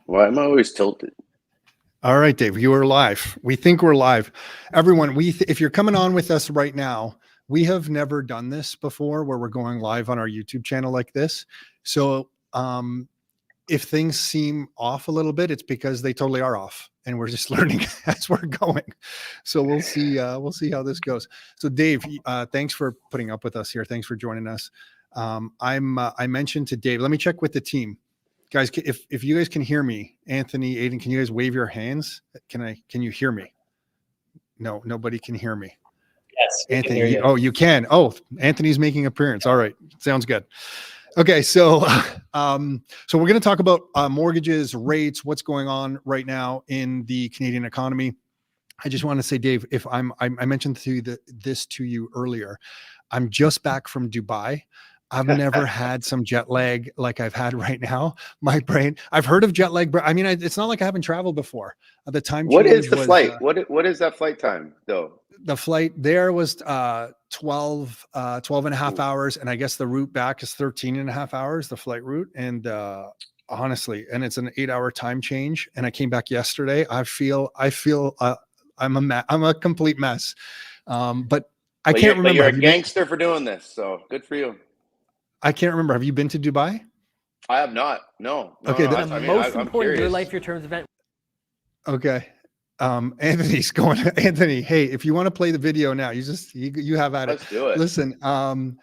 Why am I always tilted? All right, Dave, you are live. We think we're live. Everyone, if you're coming on with us right now, we have never done this before where we're going live on our YouTube channel like this. So if things seem off a little bit, it's because they totally are off and we're just learning as we're going. So we'll see how this goes. So Dave, thanks for putting up with us here. Thanks for joining us. I mentioned to Dave, let me check with the team. Guys, if you guys can hear me, Anthony, Aiden, can you guys wave your hands? Can you hear me? No, nobody can hear me. Yes, Anthony. You can. Oh, Anthony's making an appearance. All right, sounds good. Okay, so we're going to talk about mortgages, rates, what's going on right now in the Canadian economy. I just want to say, Dave, I mentioned this to you earlier. I'm just back from Dubai. I've never had some jet lag like I've had right now. My brain, I've heard of jet lag, but I mean, it's not like I haven't traveled before. The time What change is the was, flight? What is that flight time though? The flight there was 12 and a half hours. And I guess the route back is 13 and a half hours, the flight route. And honestly, and it's an 8-hour time change. And I came back yesterday. I feel I'm a complete mess. But I can't remember. But you're a gangster for doing this. So good for you. I can't remember. Have you been to Dubai? I have not. No. Okay. The most important Your Life, Your Terms event. Okay. Anthony's going. Anthony, hey, if you want to play the video now, you have at it. Let's do it. Listen, in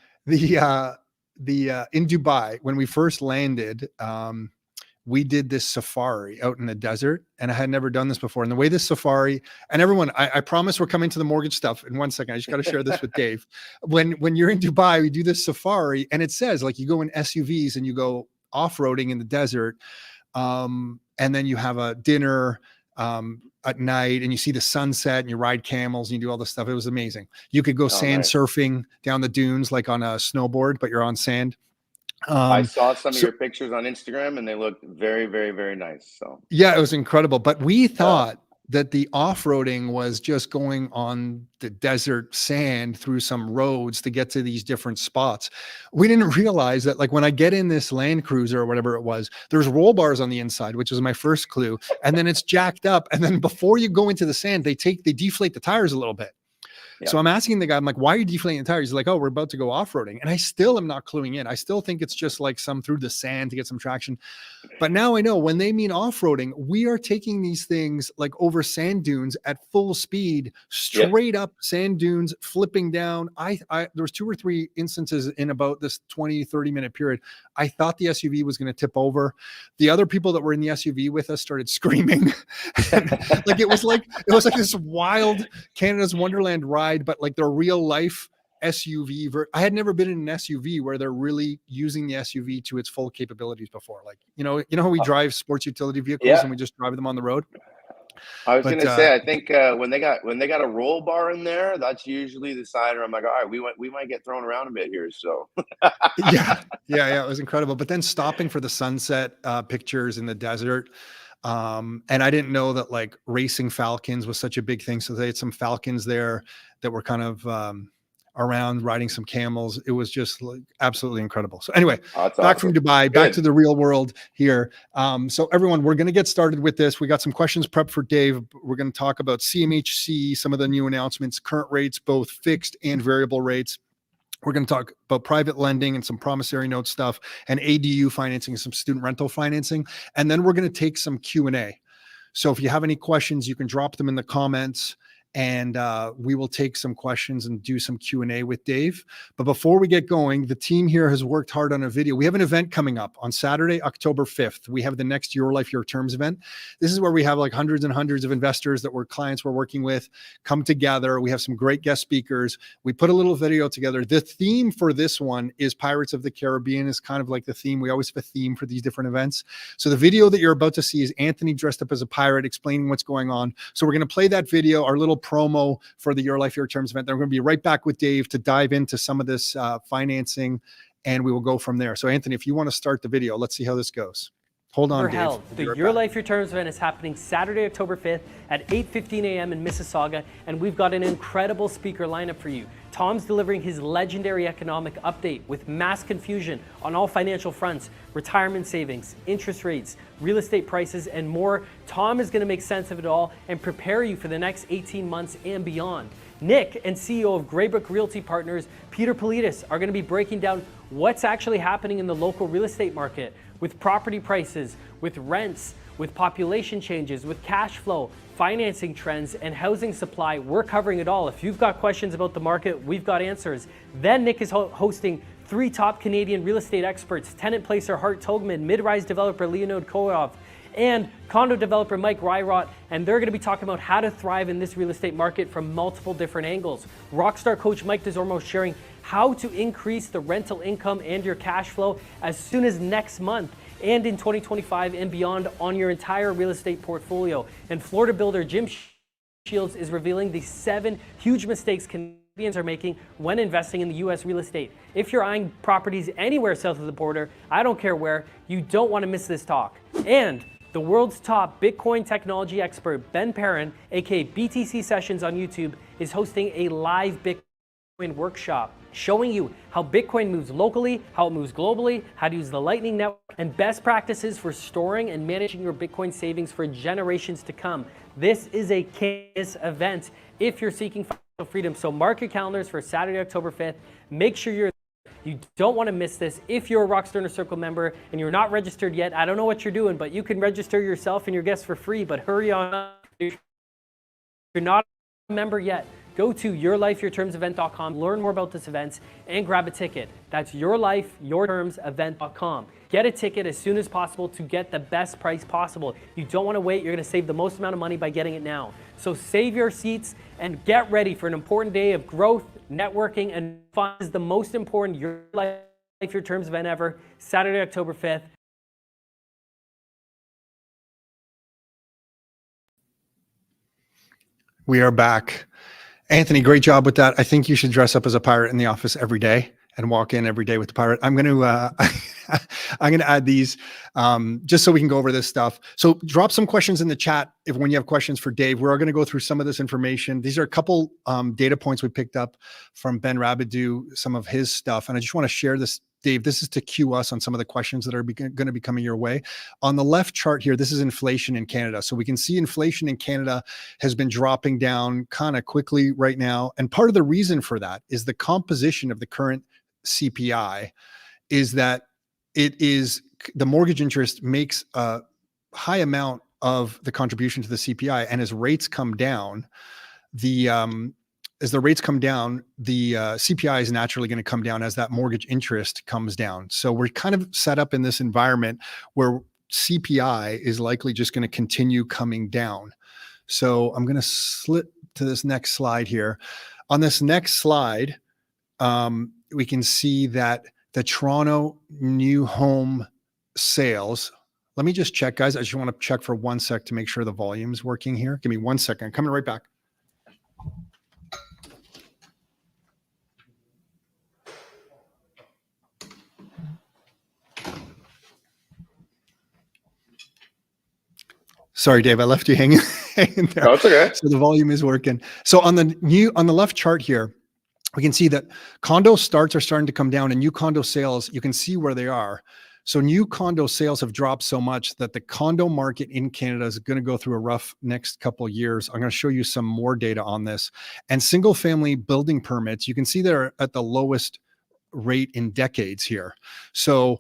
Dubai, when we first landed, we did this safari out in the desert, and I had never done this before. And the way this safari, and everyone, I promise we're coming to the mortgage stuff in 1 second. I just got to share this with Dave. When you're in Dubai, we do this safari, and it says like you go in SUVs and you go off-roading in the desert, and then you have a dinner at night, and you see the sunset, and you ride camels, and you do all this stuff. It was amazing. You could go sand surfing down the dunes like on a snowboard, but you're on sand. I saw some of your pictures on Instagram and they looked very, very, very nice. So yeah, it was incredible. But we thought that the off-roading was just going on the desert sand through some roads to get to these different spots. We didn't realize that, like, when I get in this Land Cruiser or whatever it was, there's roll bars on the inside, which was my first clue. And then it's jacked up. And then before you go into the sand, they deflate the tires a little bit. Yeah. So I'm asking the guy, I'm like, why are you deflating the tires? He's like, oh, we're about to go off-roading. And I still am not cluing in. I still think it's just like some through the sand to get some traction. But now I know when they mean off-roading, we are taking these things like over sand dunes at full speed, straight up sand dunes, flipping down. There was 2 or 3 instances in about this 20-30 minute period. I thought the SUV was going to tip over. The other people that were in the SUV with us started screaming. It was like this wild Canada's Wonderland ride, but like their real life SUV. I had never been in an SUV where they're really using the SUV to its full capabilities before. Like, you know how we drive sports utility vehicles and we just drive them on the road. I was going to say, I think when they got a roll bar in there, that's usually the sign where I'm like, all right, we might get thrown around a bit here. So yeah, it was incredible. But then stopping for the sunset pictures in the desert. And I didn't know that like racing falcons was such a big thing. So they had some falcons there that were kind of around riding some camels. It was just like absolutely incredible. So anyway, back from Dubai, back to the real world here. So everyone, we're going to get started with this. We got some questions prepped for Dave. We're going to talk about CMHC, some of the new announcements, current rates, both fixed and variable rates. We're going to talk about private lending and some promissory note stuff, and ADU financing and some student rental financing. And then we're going to take some Q&A. So if you have any questions, you can drop them in the comments, and we will take some questions and do some Q&A with Dave. But before we get going, the team here has worked hard on a video. We have an event coming up on Saturday, October 5th. We have the next Your Life, Your Terms event. This is where we have like hundreds and hundreds of investors that clients we're working with come together. We have some great guest speakers. We put a little video together. The theme for this one is Pirates of the Caribbean is kind of like the theme. We always have a theme for these different events. So the video that you're about to see is Anthony dressed up as a pirate explaining what's going on. So we're going to play that video, our little promo for the Your Life, Your Terms event. Then we're going to be right back with Dave to dive into some of this financing, and we will go from there. So Anthony, if you want to start the video, let's see how this goes. Hold on, Ever Dave. held. The Your Life, Your Terms event is happening Saturday, October 5th at 8:15 a.m. in Mississauga, and we've got an incredible speaker lineup for you. Tom's delivering his legendary economic update with mass confusion on all financial fronts, retirement savings, interest rates, real estate prices, and more. Tom is going to make sense of it all and prepare you for the next 18 months and beyond. Nick and CEO of Greybrook Realty Partners, Peter Politis, are going to be breaking down what's actually happening in the local real estate market with property prices, with rents, with population changes, with cash flow, financing trends, and housing supply. We're covering it all. If you've got questions about the market, we've got answers. Then Nick is hosting 3 top Canadian real estate experts, tenant placer Hart Togman, mid-rise developer Leonid Koyov, and condo developer Mike Ryrot, and they're going to be talking about how to thrive in this real estate market from multiple different angles. Rockstar coach Mike DeZormo sharing how to increase the rental income and your cash flow as soon as next month and in 2025 and beyond on your entire real estate portfolio. And Florida builder Jim Shields is revealing the 7 huge mistakes Canadians are making when investing in the U.S. real estate. If you're eyeing properties anywhere south of the border, I don't care where, you don't want to miss this talk. And the world's top Bitcoin technology expert, Ben Perrin, aka BTC Sessions on YouTube, is hosting a live Bitcoin workshop showing you how Bitcoin moves locally, how it moves globally, how to use the Lightning Network, and best practices for storing and managing your Bitcoin savings for generations to come. This is a case event if you're seeking financial freedom. So mark your calendars for Saturday, October 5th. Make sure you don't want to miss this. If you're a Rockstar Inner Circle member and you're not registered yet, I don't know what you're doing, but you can register yourself and your guests for free, but hurry on up. If you're not a member yet, go to yourlifeyourtermsevent.com, learn more about this event, and grab a ticket. That's yourlifeyourtermsevent.com. Get a ticket as soon as possible to get the best price possible. You don't want to wait. You're going to save the most amount of money by getting it now. So save your seats and get ready for an important day of growth, networking, and fun. This is the most important Your Life, Your Terms event ever, Saturday, October 5th. We are back. Anthony, great job with that. I think you should dress up as a pirate in the office every day and walk in every day with the pirate. I'm going to I'm going to add these just so we can go over this stuff. So drop some questions in the chat when you have questions for Dave. We're going to go through some of this information. These are a couple data points we picked up from Ben Rabideau, some of his stuff, and I just want to share this. Dave, this is to cue us on some of the questions that are going to be coming your way. On the left chart here, this is inflation in Canada. So we can see inflation in Canada has been dropping down kind of quickly right now. And part of the reason for that is the composition of the current CPI is that it is the mortgage interest makes a high amount of the contribution to the CPI. And as rates come down, the CPI is naturally going to come down as that mortgage interest comes down. So we're kind of set up in this environment where CPI is likely just going to continue coming down. So I'm going to slip to this next slide here. On this next slide, we can see that the Toronto new home sales. Let me just check, guys. I just want to check for 1 sec to make sure the volume is working here. Give me 1 second. I'm coming right back. Sorry, Dave, I left you hanging there. No, it's okay. So the volume is working. So on the left chart here, we can see that condo starts are starting to come down and new condo sales, you can see where they are. So new condo sales have dropped so much that the condo market in Canada is going to go through a rough next couple of years. I'm going to show you some more data on this. And single family building permits, you can see they're at the lowest rate in decades here. So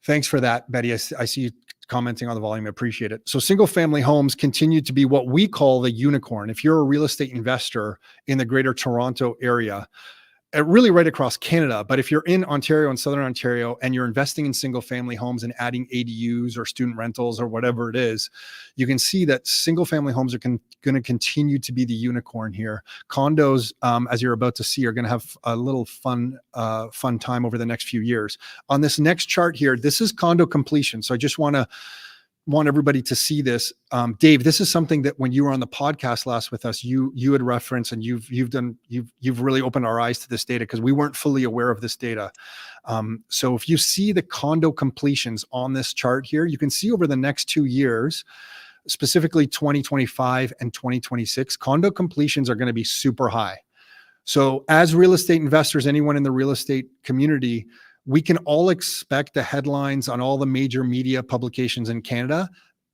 thanks for that, Betty. I see you commenting on the volume. I appreciate it. So single family homes continue to be what we call the unicorn. If you're a real estate investor in the greater Toronto area, really right across Canada, but if you're in Ontario and Southern Ontario and you're investing in single family homes and adding ADUs or student rentals or whatever it is, you can see that single family homes are going to continue to be the unicorn here. Condos, as you're about to see, are going to have a little fun time over the next few years. On this next chart here, this is condo completion. So I just want to want everybody to see this. Dave, this is something that when you were on the podcast last with us, you had referenced, and you've really opened our eyes to this data, because we weren't fully aware of this data. So if you see the condo completions on this chart here, you can see over the next 2 years, specifically 2025 and 2026, condo completions are going to be super high. So as real estate investors, anyone in the real estate community, we can all expect the headlines on all the major media publications in Canada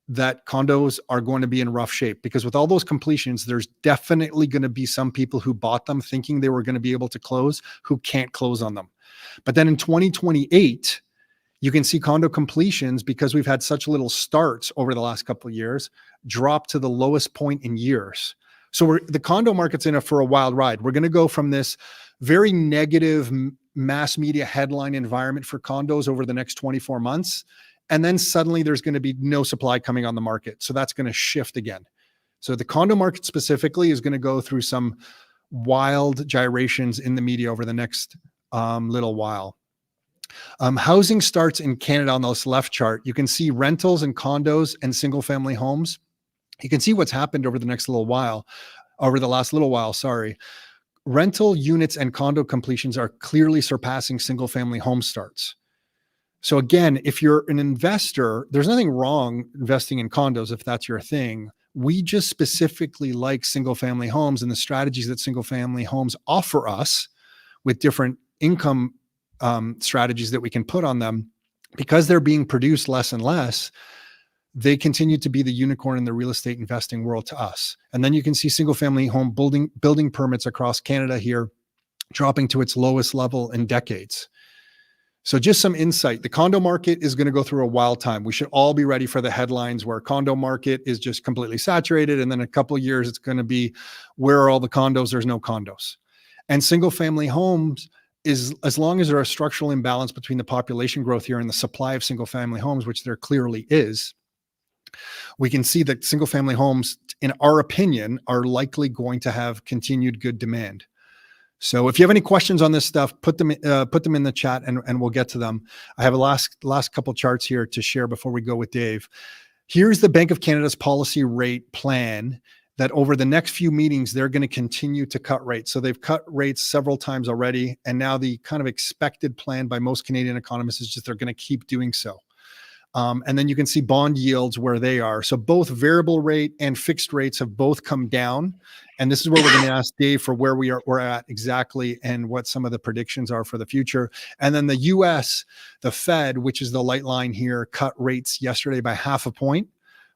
that condos are going to be in rough shape, because with all those completions, there's definitely going to be some people who bought them thinking they were going to be able to close, who can't close on them. But then in 2028, you can see condo completions, because we've had such little starts over the last couple of years, drop to the lowest point in years. So the condo market's for a wild ride. We're going to go from this very negative mass media headline environment for condos over the next 24 months. And then suddenly there's going to be no supply coming on the market. So that's going to shift again. So the condo market specifically is going to go through some wild gyrations in the media over the next little while. Housing starts in Canada on this left chart. You can see rentals and condos and single family homes. You can see what's happened over the last little while, sorry. Rental units and condo completions are clearly surpassing single family home starts. So again, if you're an investor, there's nothing wrong investing in condos if that's your thing. We just specifically like single family homes and the strategies that single family homes offer us with different income strategies that we can put on them. Because they're being produced less and less, they continue to be the unicorn in the real estate investing world to us. And then you can see single family home building permits across Canada here dropping to its lowest level in decades. So just some insight. The condo market is going to go through a wild time. We should all be ready for the headlines where condo market is just completely saturated. And then in a couple of years, it's going to be, where are all the condos? There's no condos. And single family homes is, as long as there's a structural imbalance between the population growth here and the supply of single family homes, which there clearly is, we can see that single family homes, in our opinion, are likely going to have continued good demand. So if you have any questions on this stuff, put them in the chat and we'll get to them. I have a last couple charts here to share before we go with Dave. Here's the Bank of Canada's policy rate plan, that over the next few meetings, they're going to continue to cut rates. So they've cut rates several times already. And now the kind of expected plan by most Canadian economists is just they're going to keep doing so. And then you can see bond yields where they are. So both variable rate and fixed rates have both come down. And this is where we're going to ask Dave for where we're at exactly and what some of the predictions are for the future. And then the US, the Fed, which is the light line here, cut rates yesterday by 0.5 point,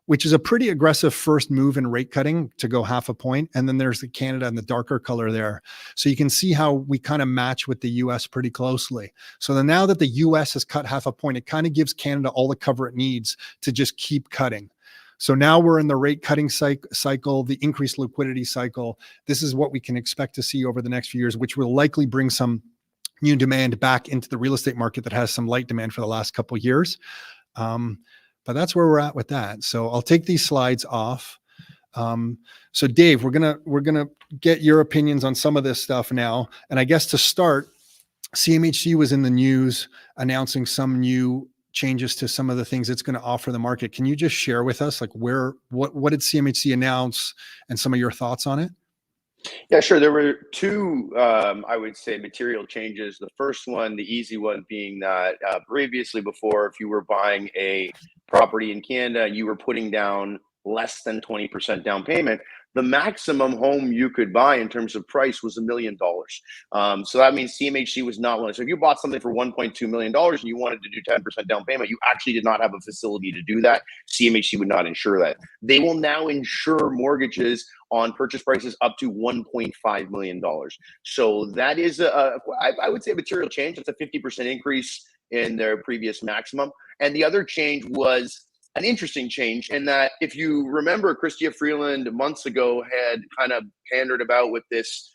which is a pretty aggressive first move in rate cutting to go 0.5 point. And then there's the Canada and the darker color there. So you can see how we kind of match with the US pretty closely. So then now that the US has cut 0.5 point, it kind of gives Canada all the cover it needs to just keep cutting. So now we're in the rate cutting cycle, the increased liquidity cycle. This is what we can expect to see over the next few years, which will likely bring some new demand back into the real estate market that has some light demand for the last couple of years. But that's where we're at with that. So I'll take these slides off. So Dave, we're gonna get your opinions on some of this stuff now. And I guess to start, CMHC was in the news announcing some new changes to some of the things it's going to offer the market. Can you just share with us, like, what did CMHC announce and some of your thoughts on it? Yeah, sure. There were two, I would say, material changes. The first one, the easy one, being that previously, before, if you were buying a property in Canada, you were putting down less than 20% down payment. The maximum home you could buy in terms of price was $1 million. So that means CMHC was not willing. So if you bought something for $1.2 million and you wanted to do 10% down payment, you actually did not have a facility to do that. CMHC would not insure that. They will now insure mortgages on purchase prices up to $1.5 million. So that is, I would say, a material change. It's a 50% increase in their previous maximum. And the other change was an interesting change in that, if you remember, Chrystia Freeland months ago had kind of pandered about with this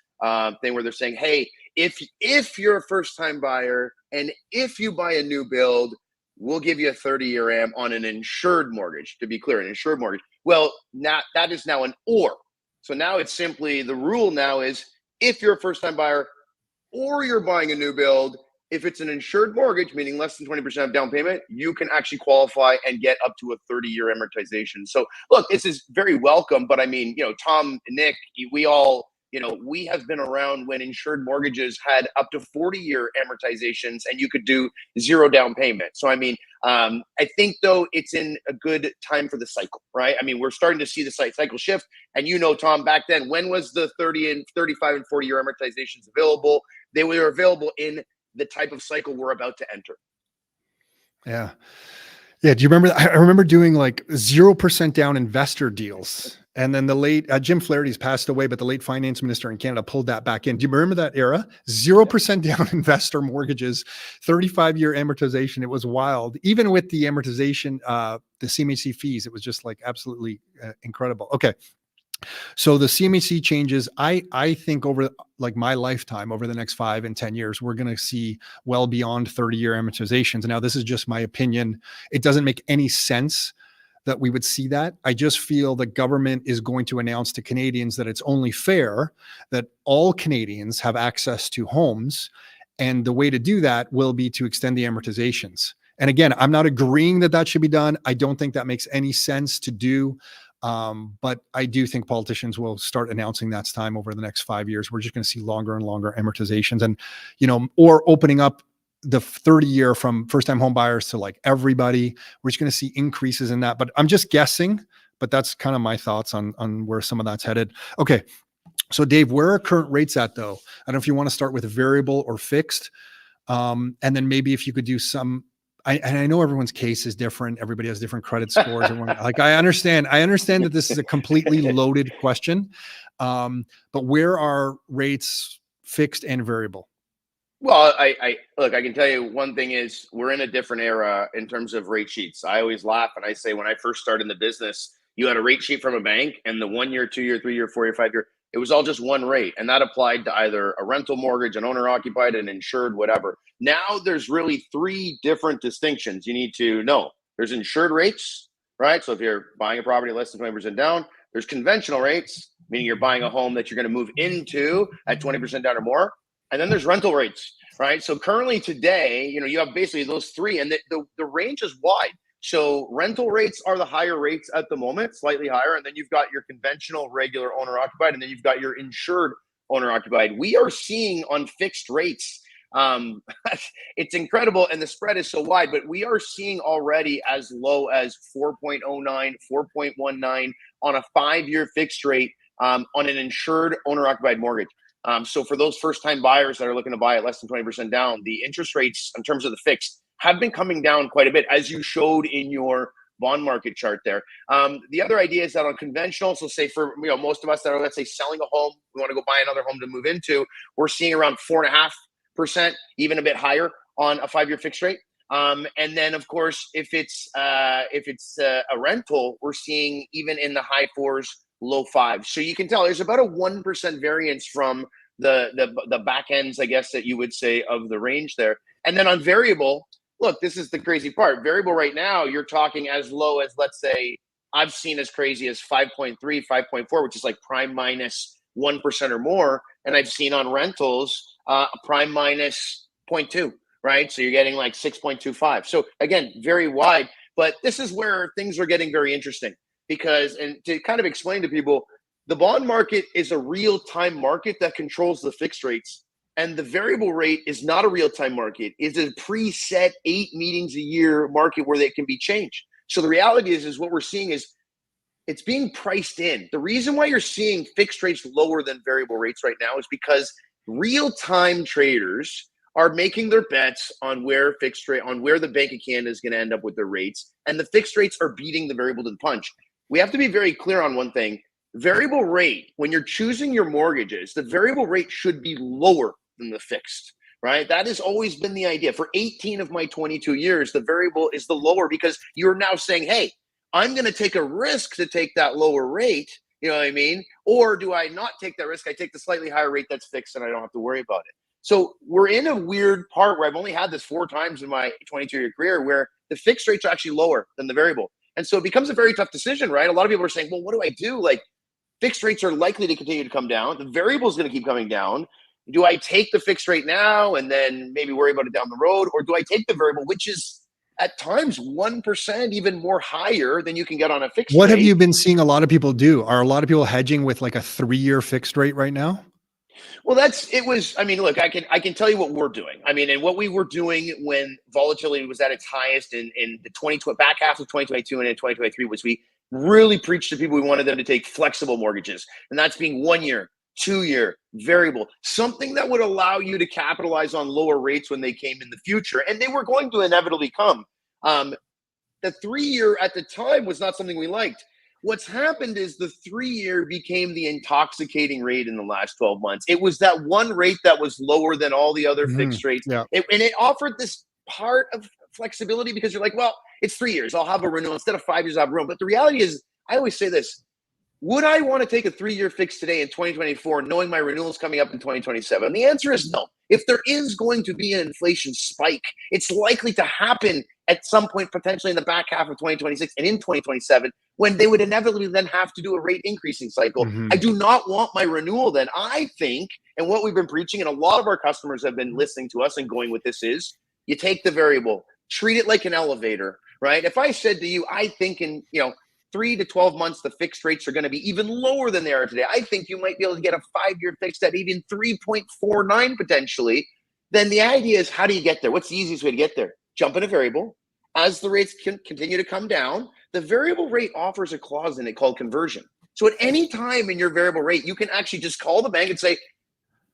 thing where they're saying, hey, if you're a first-time buyer and if you buy a new build, we'll give you a 30-year AM on an insured mortgage. To be clear, an insured mortgage. Well, now that is now an or. So now it's simply, the rule now is, if you're a first-time buyer or you're buying a new build, if it's an insured mortgage, meaning less than 20% of down payment, you can actually qualify and get up to a 30-year amortization. So look, this is very welcome, but I mean, Tom, Nick, we all, we have been around when insured mortgages had up to 40-year amortizations and you could do 0 down payment. So, I mean, I think though it's in a good time for the cycle, right? I mean, we're starting to see the cycle shift. And Tom, back then, when was the 30 and 35 and 40-year amortizations available? They were available in the type of cycle we're about to enter. Yeah. Yeah. Do you remember? I remember doing like 0% down investor deals. And then the late Jim Flaherty's passed away, but the late finance minister in Canada pulled that back in. Do you remember that era? 0% down investor mortgages, 35-year amortization. It was wild. Even with the amortization, the CMHC fees, it was just like absolutely incredible. Okay. So the CMHC changes, I think over like my lifetime, over the next 5 and 10 years, we're going to see well beyond 30-year amortizations. Now, this is just my opinion. It doesn't make any sense that we would see that. I just feel the government is going to announce to Canadians that it's only fair that all Canadians have access to homes. And the way to do that will be to extend the amortizations. And again, I'm not agreeing that that should be done. I don't think that makes any sense to do. But I do think politicians will start announcing that's time over the next 5 years. We're just going to see longer and longer amortizations and, or opening up the 30-year from first-time home buyers to like everybody. We're just going to see increases in that, but I'm just guessing, but that's kind of my thoughts on where some of that's headed. Okay. So Dave, where are current rates at though? I don't know if you want to start with variable or fixed. And then maybe if you could do some, I know everyone's case is different. Everybody has different credit scores. I understand that this is a completely loaded question. But where are rates fixed and variable? Well, I look, I can tell you one thing is we're in a different era in terms of rate sheets. I always laugh and I say, when I first started in the business, you had a rate sheet from a bank and the 1 year, 2 year, 3 year, 4 year, 5 year, it was all just one rate. And that applied to either a rental mortgage, an owner occupied, an insured, whatever. Now there's really 3 different distinctions you need to know. There's insured rates, right? So if you're buying a property less than 20% down, there's conventional rates, meaning you're buying a home that you're going to move into at 20% down or more. And then there's rental rates, right? So currently today, you have basically those 3 and the range is wide. So rental rates are the higher rates at the moment, slightly higher. And then you've got your conventional regular owner occupied, and then you've got your insured owner occupied. We are seeing on fixed rates, it's incredible. And the spread is so wide, but we are seeing already as low as 4.09, 4.19 on a 5-year fixed rate on an insured owner occupied mortgage. So for those first-time buyers that are looking to buy at less than 20% down, the interest rates in terms of the fixed have been coming down quite a bit, as you showed in your bond market chart there. The other idea is that on conventional, so say for most of us that are, let's say, selling a home, we want to go buy another home to move into, we're seeing around 4.5%, even a bit higher on a 5-year fixed rate. And then, of course, if it's a rental, we're seeing even in the high 4s, low 5s. So you can tell there's about a 1% variance from the back ends, I guess, that you would say of the range there. And then on variable, look, this is the crazy part. Variable right now, you're talking as low as, let's say, I've seen as crazy as 5.3, 5.4, which is like prime minus 1% or more. And I've seen on rentals, prime minus 0.2, right? So you're getting like 6.25. So again, very wide. But this is where things are getting very interesting because, and to kind of explain to people, the bond market is a real-time market that controls the fixed rates. And the variable rate is not a real-time market. It's a preset 8 meetings a year market where they can be changed. So the reality is what we're seeing is it's being priced in. The reason why you're seeing fixed rates lower than variable rates right now is because real-time traders are making their bets on where the Bank of Canada is going to end up with their rates. And the fixed rates are beating the variable to the punch. We have to be very clear on one thing. Variable rate, when you're choosing your mortgages, the variable rate should be lower than the fixed, right? That has always been the idea. For 18 of my 22 years, the variable is the lower because you're now saying, hey, I'm going to take a risk to take that lower rate, you know what I mean? Or do I not take that risk? I take the slightly higher rate that's fixed and I don't have to worry about it. So we're in a weird part where I've only had this 4 times in my 22-year career where the fixed rates are actually lower than the variable. And so it becomes a very tough decision, right? A lot of people are saying, well, what do I do? Like, fixed rates are likely to continue to come down. The variable is going to keep coming down. Do I take the fixed rate now and then maybe worry about it down the road? Or do I take the variable, which is at times 1%, even more higher than you can get on a fixed What rate? have you been seeing a lot of people do? Are a lot of people hedging with like a 3-year fixed rate right now? Well, I mean, look, I can tell you what we're doing. I mean, and what we were doing when volatility was at its highest in the back half of 2022 and in 2023 was we really preached to people we wanted them to take flexible mortgages. And that's being 1 year, 2 year, variable, something that would allow you to capitalize on lower rates when they came in the future. And they were going to inevitably come. The 3-year at the time was not something we liked. What's happened is the 3-year became the intoxicating rate in the last 12 months. It was that one rate that was lower than all the other fixed rates. Yeah. And it offered this part of flexibility because you're like, well, it's 3 years. I'll have a renewal. Instead of 5 years, I'll have a renewal. But the reality is, I always say this, would I want to take a 3-year fix today in 2024, knowing my renewal is coming up in 2027? And the answer is no. If there is going to be an inflation spike, it's likely to happen at some point, potentially in the back half of 2026 and in 2027, when they would inevitably then have to do a rate increasing cycle. I do not want my renewal then. I think, and what we've been preaching, and a lot of our customers have been listening to us and going with this is, you take the variable, treat it like an elevator, right? If I said to you, I think in, 3 to 12 months, the fixed rates are going to be even lower than they are today. I think you might be able to get a 5-year fixed at even 3.49 potentially. Then the idea is, how do you get there? What's the easiest way to get there? Jump in a variable. As the rates can continue to come down, the variable rate offers a clause in it called conversion. So at any time in your variable rate, you can actually just call the bank and say,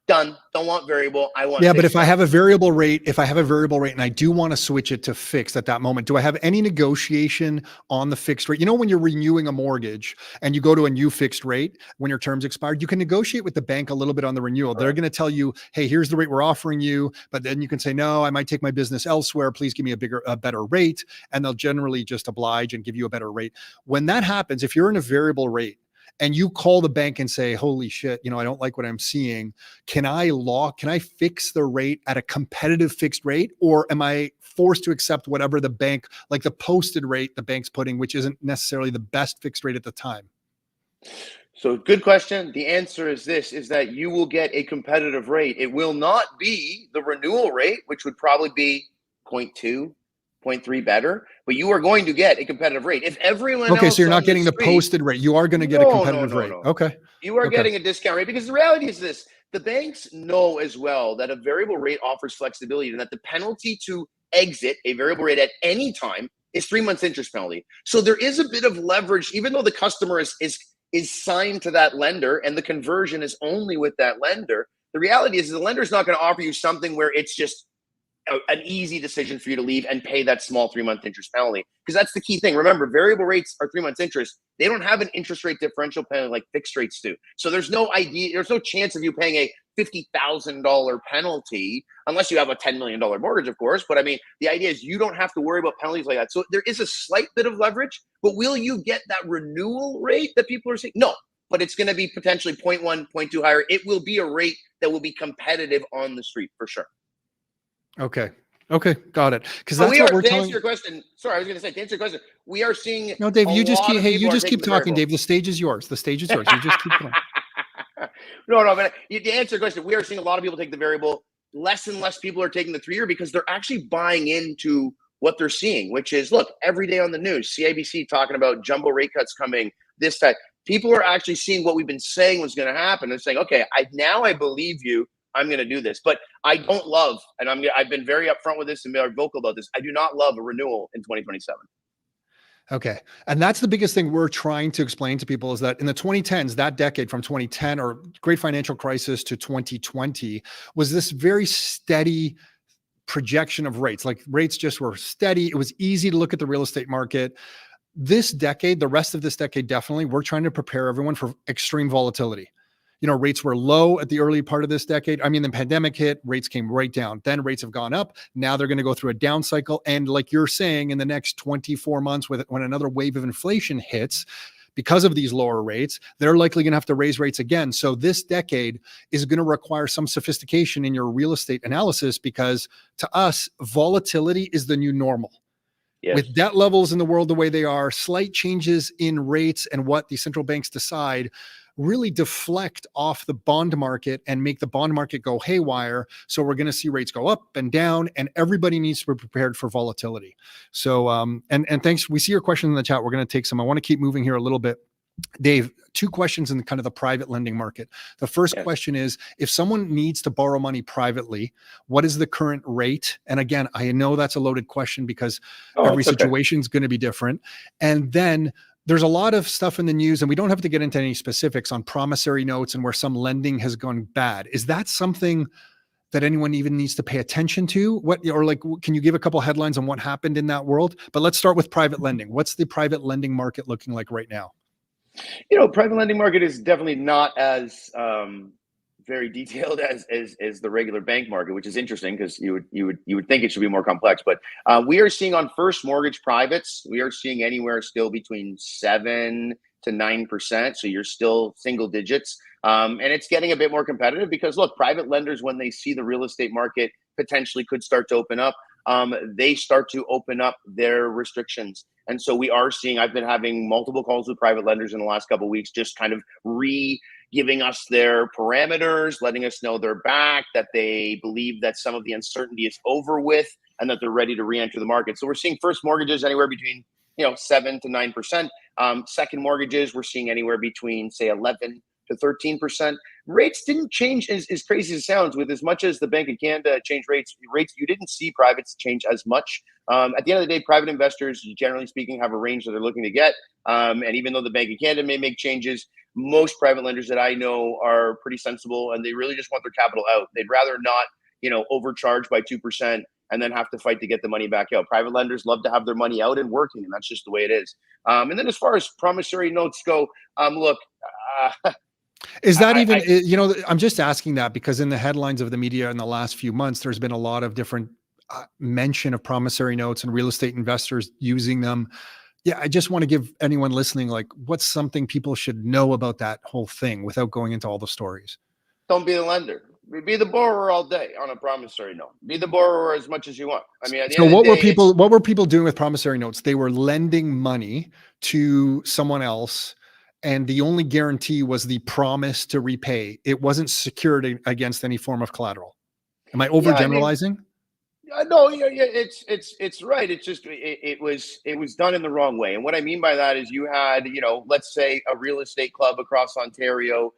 done, don't want variable, I want but if fixed. I have a variable rate, and I do want to switch it to fixed at that moment, do I have any negotiation on the fixed rate? When you're renewing a mortgage and you go to a new fixed rate, when your term's expired, you can negotiate with the bank a little bit on the renewal. They're going to tell you, hey, here's the rate we're offering you, but then you can say, no, I might take my business elsewhere. Please give me a better rate. And they'll generally just oblige and give you a better rate. When that happens, if you're in a variable rate, and you call the bank and say, holy shit, I don't like what I'm seeing. Can I fix the rate at a competitive fixed rate? Or am I forced to accept whatever the bank, like the posted rate the bank's putting, which isn't necessarily the best fixed rate at the time? So good question. The answer is this, is that you will get a competitive rate. It will not be the renewal rate, which would probably be 0.2, 0.3 better, but you are going to get a competitive rate. If everyone else, so you're not getting the posted rate. You are going to get a competitive rate. Okay. You are getting a discount rate, because the reality is this, the banks know as well that a variable rate offers flexibility and that the penalty to exit a variable rate at any time is 3 months interest penalty. So there is a bit of leverage, even though the customer is signed to that lender and the conversion is only with that lender. The reality is the lender is not going to offer you something where it's just an easy decision for you to leave and pay that small 3-month interest penalty, because that's the key thing. Remember, variable rates are 3 months interest. They don't have an interest rate differential penalty like fixed rates do. So there's no chance of you paying a $50,000 penalty unless you have a $10 million mortgage, of course. But I mean, the idea is you don't have to worry about penalties like that. So there is a slight bit of leverage, but will you get that renewal rate that people are saying? No, but it's going to be potentially 0.1, 0.2 higher. It will be a rate that will be competitive on the street for sure. Okay, got it. Because that's what we're to telling. answer your question. Sorry, I was going to say, to answer your question, we are seeing. No, Dave, you just keep talking, variable. Dave. The stage is yours. You just keep going. No, but to answer your question, we are seeing a lot of people take the variable. Less and less people are taking the 3-year because they're actually buying into what they're seeing, which is, look, every day on the news, CIBC talking about jumbo rate cuts coming, this type. People are actually seeing what we've been saying was going to happen and saying, okay, I believe you. I'm going to do this, but I don't love, and I've been very upfront with this and very vocal about this. I do not love a renewal in 2027. Okay. And that's the biggest thing we're trying to explain to people, is that in the 2010s, that decade from 2010 or great financial crisis to 2020 was this very steady projection of rates. Like rates just were steady. It was easy to look at the real estate market. This decade, the rest of this decade, definitely, we're trying to prepare everyone for extreme volatility. Rates were low at the early part of this decade. I mean, the pandemic hit, rates came right down. Then rates have gone up. Now they're going to go through a down cycle. And like you're saying, in the next 24 months, when another wave of inflation hits, because of these lower rates, they're likely going to have to raise rates again. So this decade is going to require some sophistication in your real estate analysis, because to us, volatility is the new normal. Yes. With debt levels in the world the way they are, slight changes in rates and what the central banks decide, really deflect off the bond market and make the bond market go haywire. So we're going to see rates go up and down, and everybody needs to be prepared for volatility. So, and thanks. We see your question in the chat. We're going to take some. I want to keep moving here a little bit. Dave, two questions in kind of the private lending market. The first question is, if someone needs to borrow money privately, what is the current rate? And again, I know that's a loaded question because every situation is going to be different. And then there's a lot of stuff in the news, and we don't have to get into any specifics on promissory notes and where some lending has gone bad. Is that something that anyone even needs to pay attention to? Can you give a couple headlines on what happened in that world? But let's start with private lending. What's the private lending market looking like right now? Private lending market is definitely not as very detailed as the regular bank market, which is interesting because you would think it should be more complex. But we are seeing on first mortgage privates, we are seeing anywhere still between 7 to 9%. So you're still single digits, and it's getting a bit more competitive because look, private lenders, when they see the real estate market potentially could start to open up, they start to open up their restrictions. And so we are seeing, I've been having multiple calls with private lenders in the last couple of weeks, just kind of giving us their parameters, letting us know they're back, that they believe that some of the uncertainty is over with, and that they're ready to re-enter the market. So we're seeing first mortgages anywhere between 7 to 9%. Second mortgages, we're seeing anywhere between, say, 11 to 13%. Rates didn't change as crazy as it sounds. With as much as the Bank of Canada changed rates, you didn't see privates change as much. At the end of the day, private investors, generally speaking, have a range that they're looking to get. And even though the Bank of Canada may make changes, most private lenders that I know are pretty sensible, and they really just want their capital out. They'd rather not, overcharge by 2% and then have to fight to get the money back out. Private lenders love to have their money out and working, and that's just the way it is. And then as far as promissory notes go, look, is that I'm just asking that because in the headlines of the media in the last few months, there's been a lot of different mention of promissory notes and real estate investors using them. Yeah, I just want to give anyone listening, what's something people should know about that whole thing without going into all the stories? Don't be the lender. Be the borrower all day on a promissory note. Be the borrower as much as you want. I mean, what were people doing with promissory notes? They were lending money to someone else, and the only guarantee was the promise to repay. It wasn't secured against any form of collateral. Am I overgeneralizing? No, it's right. It's just it was done in the wrong way. And what I mean by that is you had, let's say a real estate club across Ontario,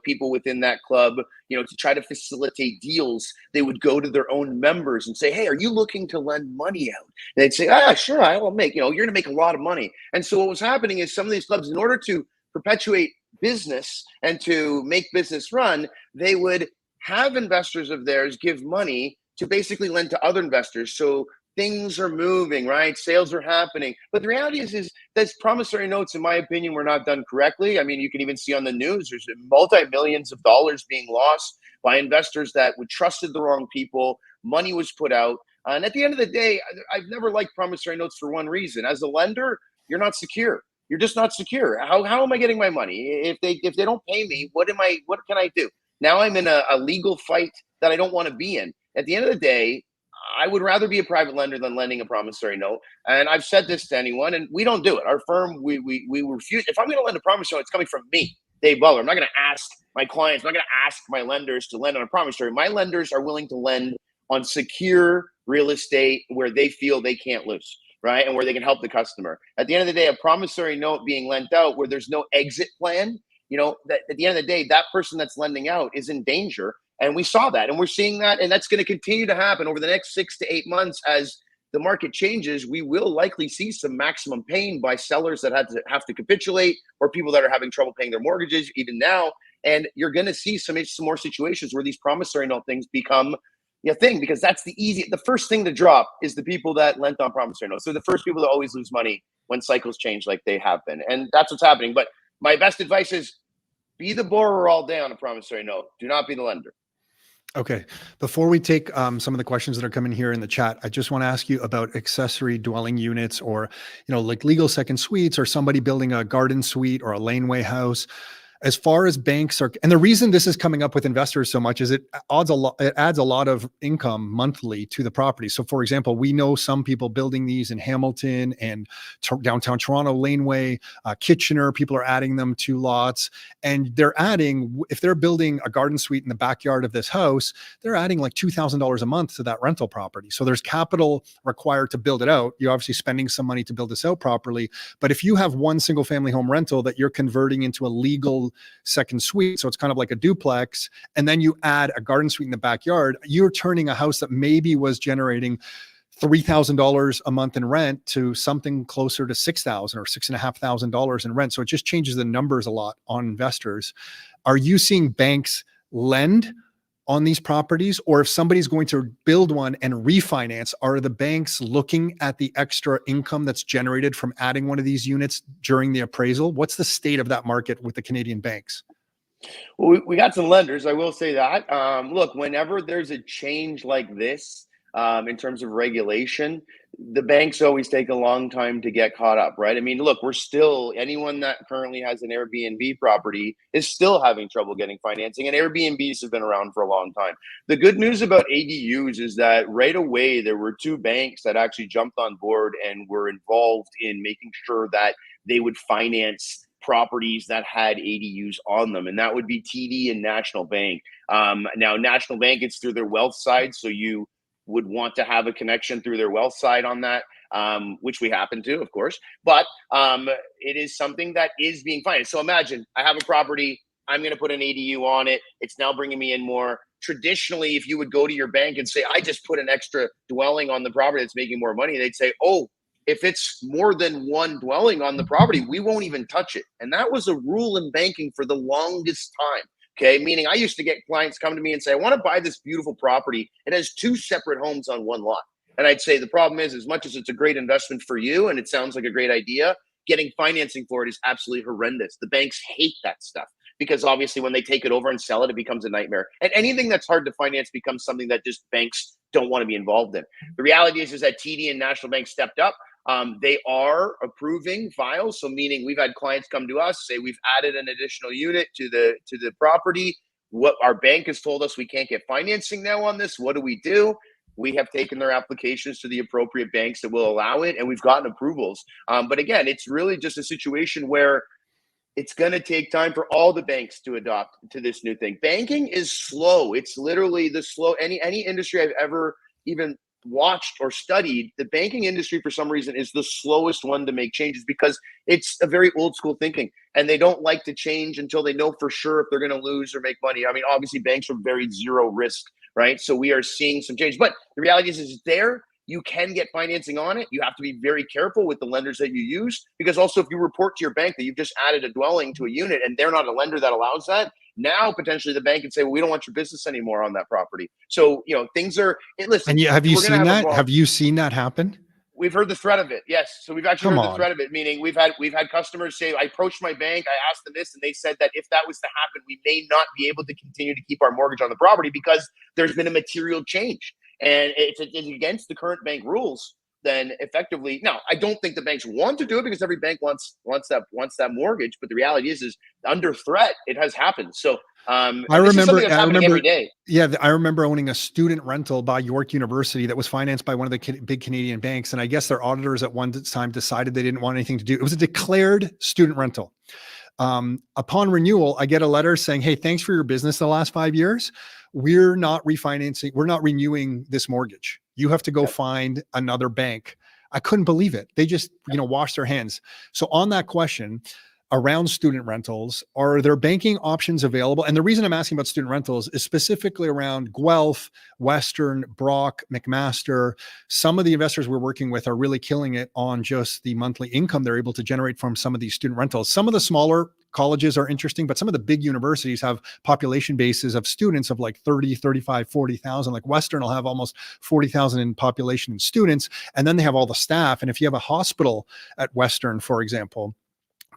people within that club, to try to facilitate deals, they would go to their own members and say, hey, are you looking to lend money out? And they'd say, sure, I will make, you're going to make a lot of money. And so what was happening is some of these clubs, in order to perpetuate business and to make business run, they would have investors of theirs give money to basically lend to other investors. So things are moving, right? Sales are happening. But the reality is that promissory notes, in my opinion, were not done correctly. I mean, you can even see on the news, there's multi-millions of dollars being lost by investors that would trusted the wrong people. Money was put out. And at the end of the day, I've never liked promissory notes for one reason. As a lender, you're not secure. You're just not secure. How am I getting my money? If they don't pay me, what can I do? Now I'm in a legal fight that I don't want to be in. At the end of the day, I would rather be a private lender than lending a promissory note. And I've said this to anyone, and we don't do it. Our firm, we refuse. If I'm going to lend a promissory note, it's coming from me, Dave Butler. I'm not going to ask my clients, I'm not going to ask my lenders to lend on a promissory. My lenders are willing to lend on secure real estate where they feel they can't lose, right? And where they can help the customer. At the end of the day, a promissory note being lent out where there's no exit plan, that at the end of the day, that person that's lending out is in danger. And we saw that, and we're seeing that, and that's going to continue to happen over the next 6 to 8 months as the market changes. We will likely see some maximum pain by sellers that have to capitulate, or people that are having trouble paying their mortgages even now. And you're going to see some more situations where these promissory note things become a thing, because that's the first thing to drop is the people that lent on promissory notes. So the first people to always lose money when cycles change like they have been, and that's what's happening. But my best advice is be the borrower all day on a promissory note. Do not be the lender. Okay. Before we take some of the questions that are coming here in the chat, I just want to ask you about accessory dwelling units, or, like legal second suites, or somebody building a garden suite or a laneway house. as far as banks are, and the reason this is coming up with investors so much is it adds a lot of income monthly to the property. So for example, we know some people building these in Hamilton and downtown Toronto Laneway, Kitchener, people are adding them to lots, and they're adding, if they're building a garden suite in the backyard of this house, they're adding like $2,000 a month to that rental property. So there's capital required to build it out. You're obviously spending some money to build this out properly. But if you have one single family home rental that you're converting into a legal second suite, so it's kind of like a duplex, and then you add a garden suite in the backyard, you're turning a house that maybe was generating $3,000 a month in rent to something closer to $6,000 or $6,500 in rent. So it just changes the numbers a lot on investors. Are you seeing banks lend on these properties, or if somebody's going to build one and refinance, are the banks looking at the extra income that's generated from adding one of these units during the appraisal? What's the state of that market with the Canadian banks? Well, we got some lenders, I will say that. Look, whenever there's a change like this, in terms of regulation, the banks always take a long time to get caught up, right? I mean, look, anyone that currently has an Airbnb property is still having trouble getting financing, and Airbnbs have been around for a long time. The good news about ADUs is that right away, there were two banks that actually jumped on board and were involved in making sure that they would finance properties that had ADUs on them, and that would be TD and National Bank. Now, National Bank, it's through their wealth side, so you would want to have a connection through their wealth side on that, which we happen to, of course. But it is something that is being financed. So imagine I have a property, I'm going to put an ADU on it. It's now bringing me in more. Traditionally, if you would go to your bank and say, I just put an extra dwelling on the property that's making more money, they'd say, oh, if it's more than one dwelling on the property, we won't even touch it. And that was a rule in banking for the longest time. Okay, meaning I used to get clients come to me and say, I want to buy this beautiful property. It has two separate homes on one lot. And I'd say the problem is, as much as it's a great investment for you and it sounds like a great idea, getting financing for it is absolutely horrendous. The banks hate that stuff because obviously when they take it over and sell it, it becomes a nightmare. And anything that's hard to finance becomes something that just banks don't want to be involved in. The reality is that TD and National Bank stepped up. They are approving files. So meaning we've had clients come to us, say we've added an additional unit to the property. What our bank has told us, we can't get financing now on this. What do we do? We have taken their applications to the appropriate banks that will allow it, and we've gotten approvals. But again, it's really just a situation where it's going to take time for all the banks to adopt to this new thing. Banking is slow. It's literally the slow. Any industry I've ever even watched or studied, the banking industry for some reason is the slowest one to make changes because it's a very old school thinking, and they don't like to change until they know for sure if they're going to lose or make money. I mean, obviously banks are very zero risk, right? So we are seeing some change, but the reality is there. You can get financing on it. You have to be very careful with the lenders that you use, because also if you report to your bank that you've just added a dwelling to a unit and they're not a lender that allows that, now potentially the bank can say, well, we don't want your business anymore on that property. So, things are, listen. And have you seen that? Have you seen that happen? We've heard the threat of it. Yes. So we've actually heard the threat of it, meaning we've had customers say, I approached my bank, I asked them this, and they said that if that was to happen, we may not be able to continue to keep our mortgage on the property because there's been a material change. And it's against the current bank rules. Then effectively, now I don't think the banks want to do it because every bank wants that mortgage. But the reality is under threat, it has happened. So I remember every day. Yeah, I remember owning a student rental by York University that was financed by one of the big Canadian banks, and I guess their auditors at one time decided they didn't want anything to do. It was a declared student rental. Upon renewal, I get a letter saying, hey, thanks for your business the last 5 years. We're not refinancing. We're not renewing this mortgage. You have to go find another bank. I couldn't believe it. They just, washed their hands. So on that question around student rentals, are there banking options available? And the reason I'm asking about student rentals is specifically around Guelph, Western, Brock, McMaster. Some of the investors we're working with are really killing it on just the monthly income they're able to generate from some of these student rentals. Some of the smaller colleges are interesting, but some of the big universities have population bases of students of like 30, 35, 40,000. Like Western will have almost 40,000 in population and students. And then they have all the staff. And if you have a hospital at Western, for example,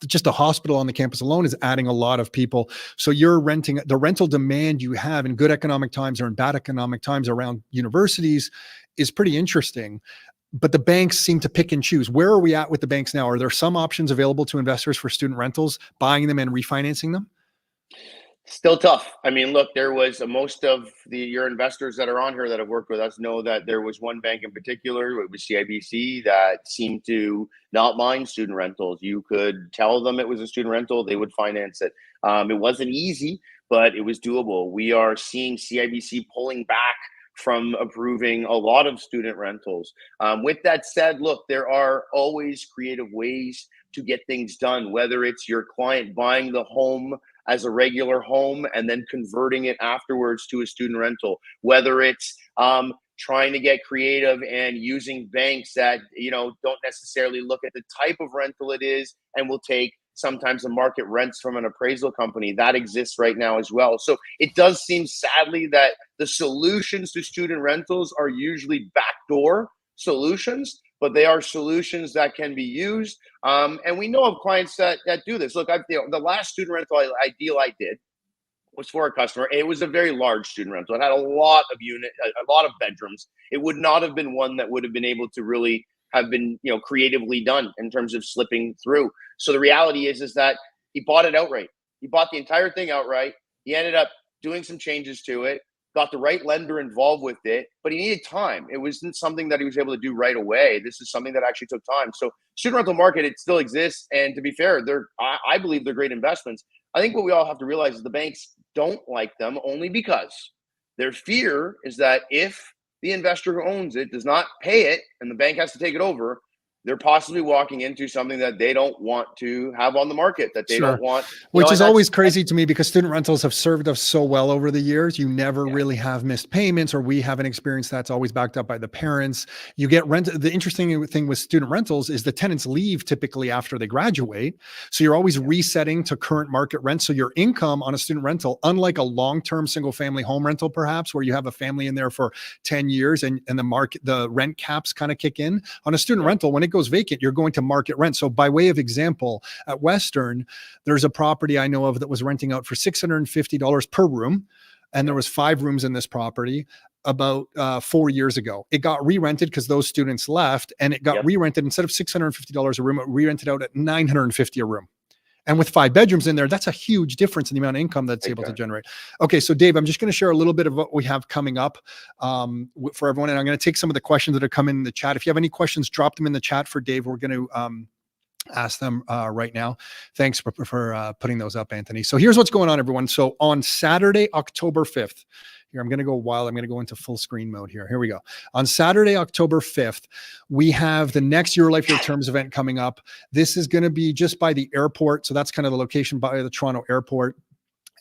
just a hospital on the campus alone is adding a lot of people. So you're renting, the rental demand you have in good economic times or in bad economic times around universities is pretty interesting. But the banks seem to pick and choose. Where are we at with the banks now? Are there some options available to investors for student rentals, buying them and refinancing them? Still tough. I mean, look, there was most of your investors that are on here that have worked with us know that there was one bank in particular, it was CIBC, that seemed to not mind student rentals. You could tell them it was a student rental, they would finance it. It wasn't easy, but it was doable. We are seeing CIBC pulling back from approving a lot of student rentals. With that said, look, there are always creative ways to get things done, whether it's your client buying the home as a regular home and then converting it afterwards to a student rental, whether it's trying to get creative and using banks that don't necessarily look at the type of rental it is and will take sometimes the market rents from an appraisal company. That exists right now as well. So it does seem, sadly, that the solutions to student rentals are usually backdoor solutions, but they are solutions that can be used. And we know of clients that do this. Look, the last student rental deal I did was for a customer. It was a very large student rental. It had a lot of bedrooms. It would not have been one that would have been able to really have been, creatively done in terms of slipping through. So the reality is that he bought it outright. He bought the entire thing outright. He ended up doing some changes to it, got the right lender involved with it, but he needed time. It wasn't something that he was able to do right away. This is something that actually took time. So student rental market, it still exists. And to be fair, I believe they're great investments. I think what we all have to realize is the banks don't like them only because their fear is that if the investor who owns it does not pay it and the bank has to take it over, they're possibly walking into something that they don't want to have on the market, that they don't want. Which is always crazy to me because student rentals have served us so well over the years. You never really have missed payments, or we haven't experienced that's always backed up by the parents. You get rent. The interesting thing with student rentals is the tenants leave typically after they graduate. So you're always resetting to current market rent. So your income on a student rental, unlike a long-term single family home rental, perhaps where you have a family in there for 10 years and the rent caps kind of kick in, on a student rental, when it goes vacant, you're going to market rent. So by way of example, at Western, there's a property I know of that was renting out for $650 per room. And there was 5 rooms in this property about 4 years ago. It got re-rented because those students left, and it got re-rented. Instead of $650 a room, it re-rented out at $950 a room. And with 5 bedrooms in there, that's a huge difference in the amount of income that's able to generate. Okay, so Dave, I'm just going to share a little bit of what we have coming up for everyone. And I'm going to take some of the questions that have come in the chat. If you have any questions, drop them in the chat for Dave. We're going to ask them right now. Thanks for putting those up, Anthony. So here's what's going on, everyone. So on Saturday, October 5th, here, I'm going to go wild. I'm going to go into full screen mode here. Here we go. On Saturday, October 5th, we have the next Your Life, Your Terms event coming up. This is going to be just by the airport. So that's kind of the location by the Toronto airport.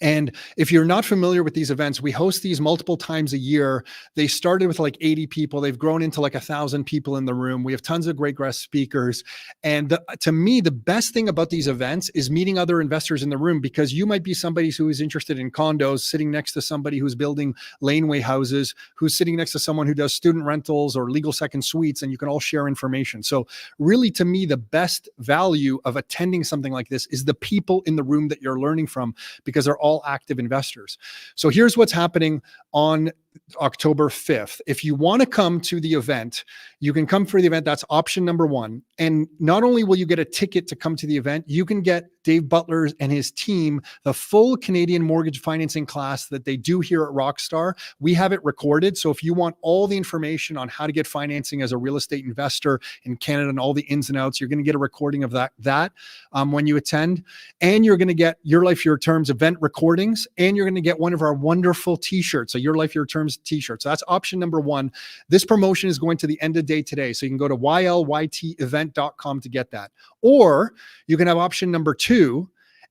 And if you're not familiar with these events, we host these multiple times a year. They started with like 80 people. They've grown into like 1,000 people in the room. We have tons of great guest speakers. And to me, the best thing about these events is meeting other investors in the room, because you might be somebody who is interested in condos, sitting next to somebody who's building laneway houses, who's sitting next to someone who does student rentals or legal second suites, and you can all share information. So really, to me, the best value of attending something like this is the people in the room that you're learning from, because they're all active investors. So here's what's happening on October 5th. If you want to come to the event, you can come for the event. That's option number 1. And not only will you get a ticket to come to the event, you can get Dave Butler and his team the full Canadian mortgage financing class that they do here at Rockstar. We have it recorded. So if you want all the information on how to get financing as a real estate investor in Canada and all the ins and outs, you're going to get a recording of that when you attend. And you're going to get Your Life, Your Terms event recordings. And you're going to get one of our wonderful t-shirts, a Your Life, Your Terms t-shirt. So that's option number 1. This promotion is going to the end of day today. So you can go to ylytevent.com to get that. Or you can have option number 2,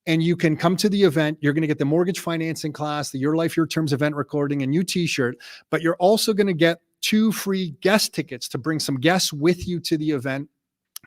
and you can come to the event. You're going to get the mortgage financing class, the Your Life, Your Terms event recording, a new t-shirt, but you're also going to get 2 free guest tickets to bring some guests with you to the event.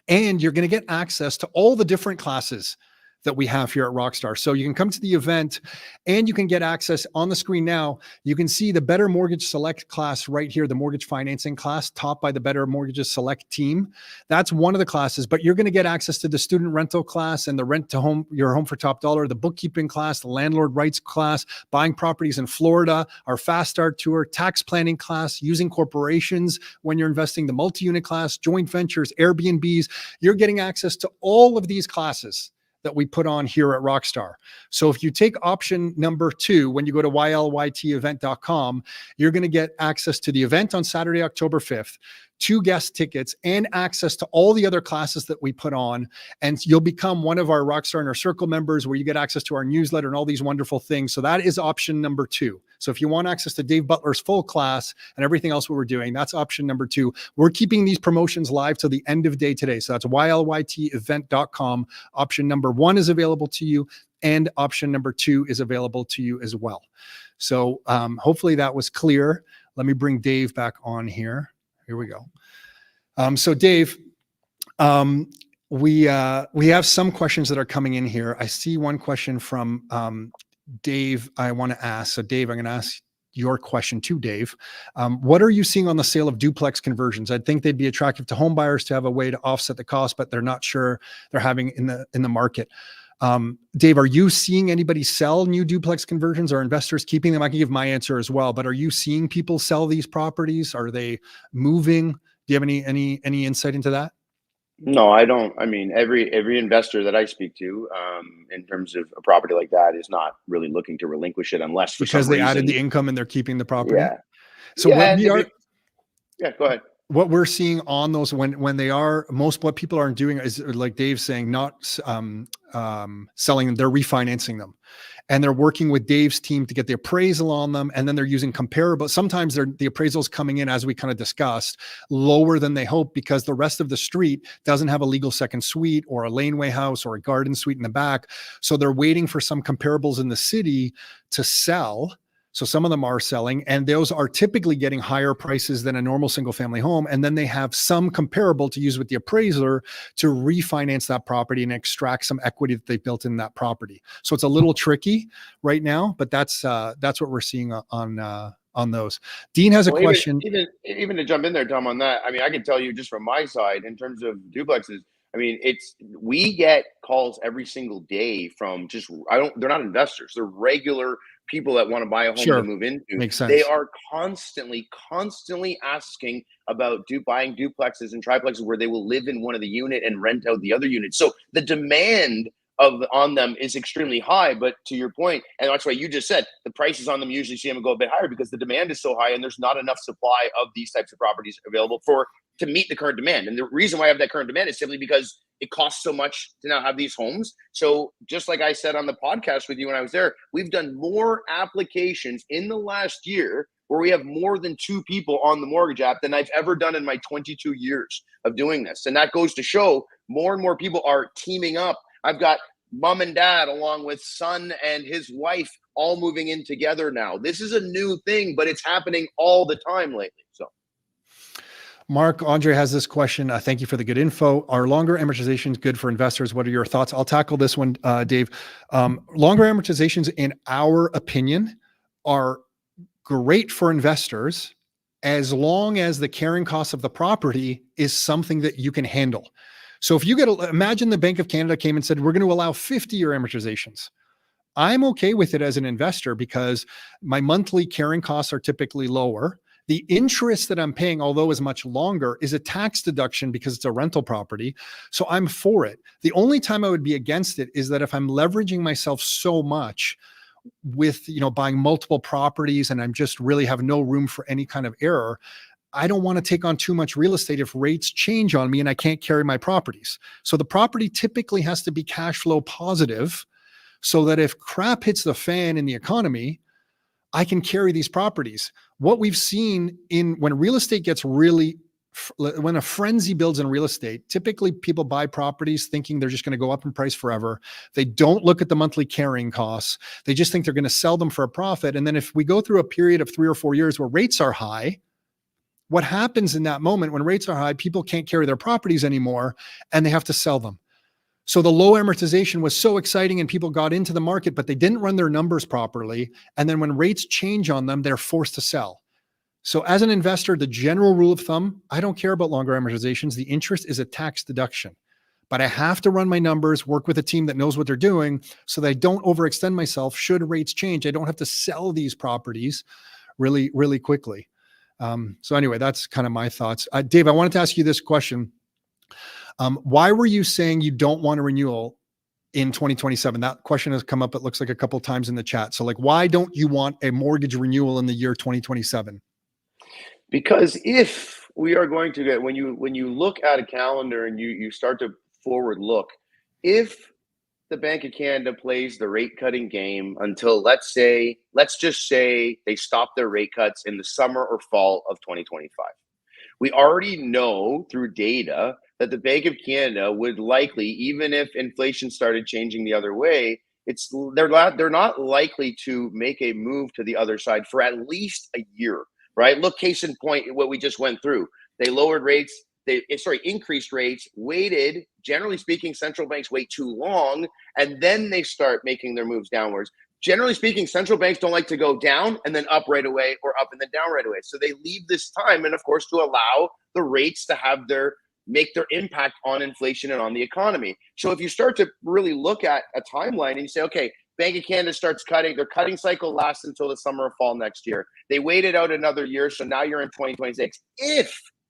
And you're going to get access to all the different classes that we have here at Rockstar. So you can come to the event and you can get access on the screen now. You can see the Better Mortgage Select class right here, the mortgage financing class taught by the Better Mortgages Select team. That's one of the classes, but you're going to get access to the student rental class and the rent to home, your home for top dollar, the bookkeeping class, the landlord rights class, buying properties in Florida, our Fast Start tour, tax planning class, using corporations when you're investing, the multi-unit class, joint ventures, Airbnbs. You're getting access to all of these classes that we put on here at Rockstar. So if you take option number 2, when you go to ylytevent.com, you're going to get access to the event on Saturday, October 5th, 2 guest tickets, and access to all the other classes that we put on. And you'll become one of our Rockstar Inner Circle members, where you get access to our newsletter and all these wonderful things. So that is option number 2. So if you want access to Dave Butler's full class and everything else we're doing, that's option number 2. We're keeping these promotions live till the end of day today. So that's ylytevent.com. Option number 1 is available to you, and option number 2 is available to you as well. So hopefully that was clear. Let me bring Dave back on here. Here we go. So Dave, we have some questions that are coming in here. I see one question from Dave I want to ask. So Dave, I'm going to ask your question to Dave. What are you seeing on the sale of duplex conversions? I think they'd be attractive to home buyers to have a way to offset the cost, but they're not sure they're having in the market. Dave, are you seeing anybody sell new duplex conversions? Or investors keeping them? I can give my answer as well, but are you seeing people sell these properties? Are they moving? Do you have any insight into that? No, I don't. I mean, every investor that I speak to, in terms of a property like that, is not really looking to relinquish it unless for because some they added reason. the income and they're keeping the property. Yeah. So Yeah, what and we to are, be- yeah, go ahead. what we're seeing on those, when they are, what people aren't doing is, like Dave's saying, not selling them, they're refinancing them. And they're working with Dave's team to get the appraisal on them. And then they're using comparable. Sometimes the appraisals coming in, as we kind of discussed, lower than they hope, because the rest of the street doesn't have a legal second suite or a laneway house or a garden suite in the back. So they're waiting for some comparables in the city to sell. So some of them are selling, and those are typically getting higher prices than a normal single family home. And then they have some comparable to use with the appraiser to refinance that property and extract some equity that they built in that property. So it's a little tricky right now, but that's what we're seeing on those. Dean has a question. Even to jump in there, Tom, on that. I mean, I can tell you just from my side in terms of duplexes. I mean, we get calls every single day from they're not investors. They're regular people that want to buy a home to move into. Makes sense. They are constantly asking about buying duplexes and triplexes where they will live in one of the unit and rent out the other unit. So the demand on them is extremely high. But to your point, and that's why you just said the prices on them usually see them go a bit higher, because the demand is so high and there's not enough supply of these types of properties available to meet the current demand. And the reason why I have that current demand is simply because it costs so much to now have these homes. So just like I said on the podcast with you when I was there, we've done more applications in the last year where we have more than 2 people on the mortgage app than I've ever done in my 22 years of doing this. And that goes to show more and more people are teaming up. I've got mom and dad along with son and his wife all moving in together now. This is a new thing, but it's happening all the time lately. So Mark, Andre has this question. Thank you for the good info. Are longer amortizations good for investors? What are your thoughts? I'll tackle this one, Dave. Longer amortizations, in our opinion, are great for investors as long as the carrying cost of the property is something that you can handle. So if you imagine the Bank of Canada came and said, we're going to allow 50-year amortizations. I'm okay with it as an investor because my monthly carrying costs are typically lower. The interest that I'm paying, although is much longer, is a tax deduction because it's a rental property. So I'm for it. The only time I would be against it is that if I'm leveraging myself so much with, buying multiple properties and I'm just really have no room for any kind of error, I don't want to take on too much real estate if rates change on me and I can't carry my properties. So the property typically has to be cash flow positive so that if crap hits the fan in the economy, I can carry these properties. What we've seen when real estate gets when a frenzy builds in real estate, typically people buy properties thinking they're just going to go up in price forever. They don't look at the monthly carrying costs. They just think they're going to sell them for a profit. And then if we go through a period of 3 or 4 years where rates are high, what happens in that moment when rates are high, people can't carry their properties anymore and they have to sell them. So the low amortization was so exciting and people got into the market, but they didn't run their numbers properly. And then when rates change on them, they're forced to sell. So as an investor, the general rule of thumb, I don't care about longer amortizations. The interest is a tax deduction, but I have to run my numbers, work with a team that knows what they're doing so that I don't overextend myself. Should rates change, I don't have to sell these properties really, really quickly. So anyway, that's kind of my thoughts. Dave, I wanted to ask you this question. Why were you saying you don't want a renewal in 2027? That question has come up, it looks like, a couple of times in the chat. So like, why don't you want a mortgage renewal in the year 2027? Because if we are going to get, when you look at a calendar and you start to forward look, if the Bank of Canada plays the rate cutting game until let's just say they stop their rate cuts in the summer or fall of 2025. We already know through data that the Bank of Canada would likely, even if inflation started changing the other way, they're not likely to make a move to the other side for at least a year, right? Look, case in point, what we just went through. They lowered rates. Increased rates, waited. Generally speaking, central banks wait too long, and then they start making their moves downwards. Generally speaking, central banks don't like to go down and then up right away, or up and then down right away. So they leave this time, and of course, to allow the rates to make their impact on inflation and on the economy. So if you start to really look at a timeline and you say, okay, Bank of Canada starts cutting, their cutting cycle lasts until the summer or fall next year. They waited out another year, so now you're in 2026.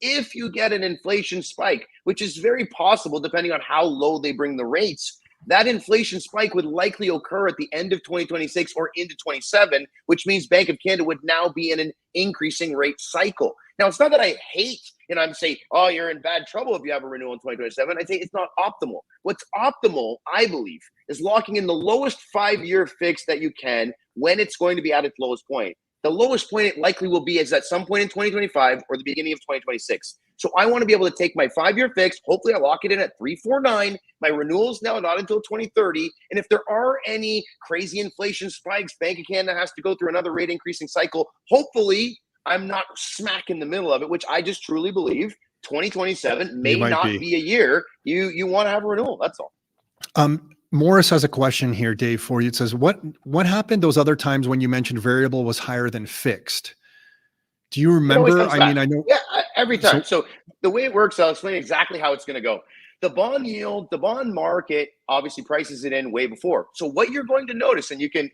If you get an inflation spike, which is very possible depending on how low they bring the rates, that inflation spike would likely occur at the end of 2026 or into 27, which means Bank of Canada would now be in an increasing rate cycle. Now, it's not that I hate, I'm saying, oh, you're in bad trouble if you have a renewal in 2027. I say it's not optimal. What's optimal, I believe, is locking in the lowest 5-year fix that you can when it's going to be at its lowest point. The lowest point it likely will be is at some point in 2025 or the beginning of 2026. So I want to be able to take my 5-year fix. Hopefully I lock it in at 3.49. My renewals now not until 2030. And if there are any crazy inflation spikes, Bank of Canada has to go through another rate increasing cycle. Hopefully I'm not smack in the middle of it, which I just truly believe 2027 may not be a year you want to have a renewal. That's all. Morris has a question here, Dave, for you. It says, what happened those other times when you mentioned variable was higher than fixed? Do you remember? I know. Yeah, every time. So the way it works, I'll explain exactly how it's going to go. The bond yield, the bond market obviously prices it in way before. So what you're going to notice, and you can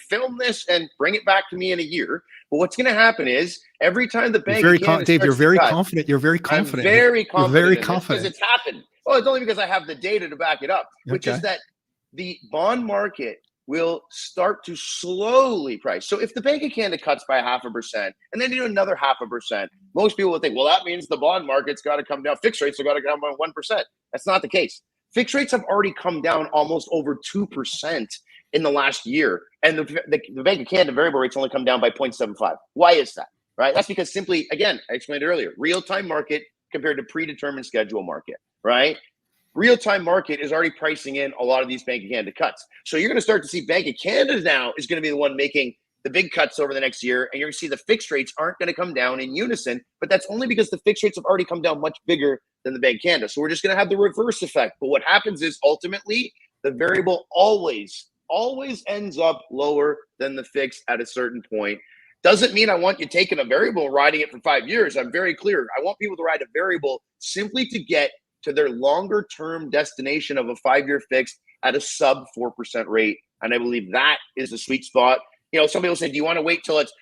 film this and bring it back to me in a year, but what's going to happen is every time the Bank of Canada Dave, you're very confident. You're very confident. I'm very confident. You're very confident. Because it's happened. Well, it's only because I have the data to back it up, which is that the bond market will start to slowly price. So if the Bank of Canada cuts by 0.5% and then do another 0.5%, most people will think, well, that means the bond market's got to come down. Fixed rates have got to come down 1%. That's not the case. Fixed rates have already come down almost over 2% in the last year. And the Bank of Canada variable rates only come down by 0.75. Why is that? Right? That's because simply, again, I explained earlier, real-time market compared to predetermined schedule market, right? Real-time market is already pricing in a lot of these Bank of Canada cuts. So you're going to start to see Bank of Canada now is going to be the one making the big cuts over the next year. And you're going to see the fixed rates aren't going to come down in unison. But that's only because the fixed rates have already come down much bigger than the Bank of Canada. So we're just going to have the reverse effect. But what happens is ultimately the variable always ends up lower than the fixed at a certain point. Doesn't mean I want you taking a variable and riding it for 5 years. I'm very clear. I want people to ride a variable simply to get to their longer term destination of a 5-year fix at a sub 4% rate. And I believe that is the sweet spot. Some people say, should I wait till it's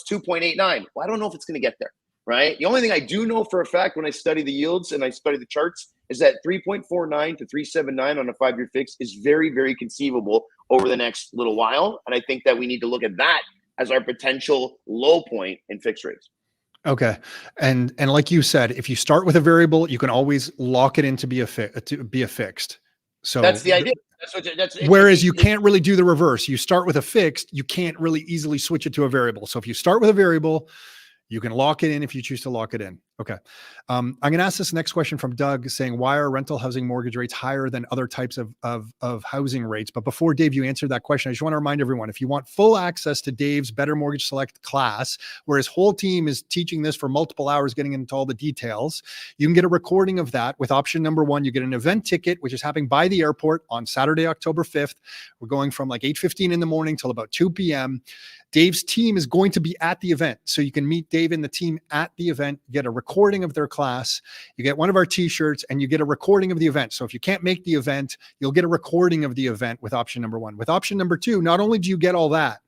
2.89? Well, I don't know if it's going to get there, right? The only thing I do know for a fact when I study the yields and I study the charts is that 3.49 to 3.79 on a 5-year fix is very, very conceivable over the next little while. And I think that we need to look at that as our potential low point in fixed rates. Okay. And like you said, if you start with a variable, you can always lock it in to be a fixed. So that's the idea. Whereas you can't really do the reverse. You start with a fixed, you can't really easily switch it to a variable. So if you start with a variable, you can lock it in if you choose to lock it in. Okay. I'm going to ask this next question from Doug saying, why are rental housing mortgage rates higher than other types of housing rates? But before Dave, you answered that question, I just want to remind everyone, if you want full access to Dave's Better Mortgage Select class, where his whole team is teaching this for multiple hours, getting into all the details, you can get a recording of that with option number 1. You get an event ticket, which is happening by the airport on Saturday, October 5th. We're going from like 8:15 in the morning till about 2 p.m. Dave's team is going to be at the event. So you can meet Dave and the team at the event, get a recording of their class, you get one of our t-shirts, and you get a recording of the event. So if you can't make the event, you'll get a recording of the event with option number 1. With option number 2, not only do you get all that,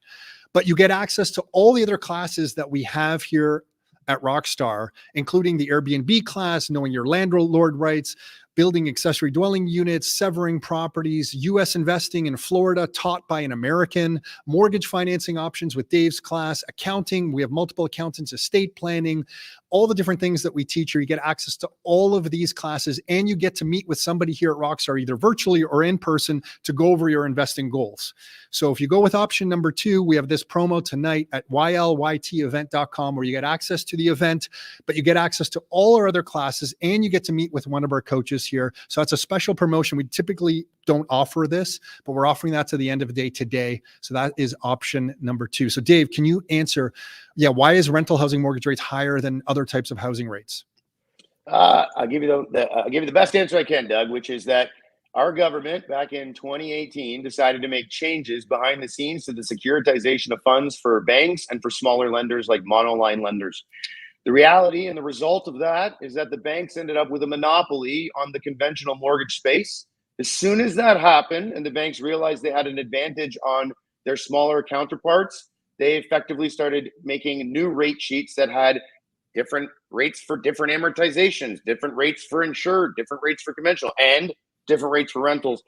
but you get access to all the other classes that we have here at Rockstar, including the Airbnb class, knowing your landlord rights, building accessory dwelling units, severing properties, U.S. investing in Florida taught by an American, mortgage financing options with Dave's class, accounting. We have multiple accountants, estate planning, all the different things that we teach here. You get access to all of these classes, and you get to meet with somebody here at Rockstar, either virtually or in person, to go over your investing goals. So if you go with option number 2, we have this promo tonight at ylytevent.com where you get access to the event, but you get access to all our other classes, and you get to meet with one of our coaches here. So that's a special promotion. We typically don't offer this, but we're offering that to the end of the day today. So that is option number 2. So Dave, can you answer, why is rental housing mortgage rates higher than other types of housing rates? I'll give you the best answer I can, Doug, which is that our government back in 2018 decided to make changes behind the scenes to the securitization of funds for banks and for smaller lenders like monoline lenders. The reality and the result of that is that the banks ended up with a monopoly on the conventional mortgage space. As soon as that happened and the banks realized they had an advantage on their smaller counterparts, they effectively started making new rate sheets that had different rates for different amortizations, different rates for insured, different rates for conventional, and different rates for rentals.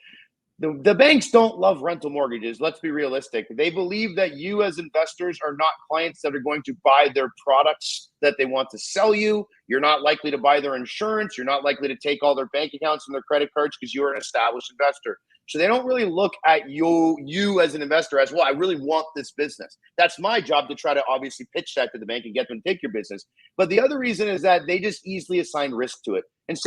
The banks don't love rental mortgages. Let's be realistic. They believe that you as investors are not clients that are going to buy their products that they want to sell you. You're not likely to buy their insurance. You're not likely to take all their bank accounts and their credit cards because you're an established investor. So they don't really look at you as an investor as, well, I really want this business. That's my job to try to obviously pitch that to the bank and get them to take your business. But the other reason is that they just easily assign risk to it. And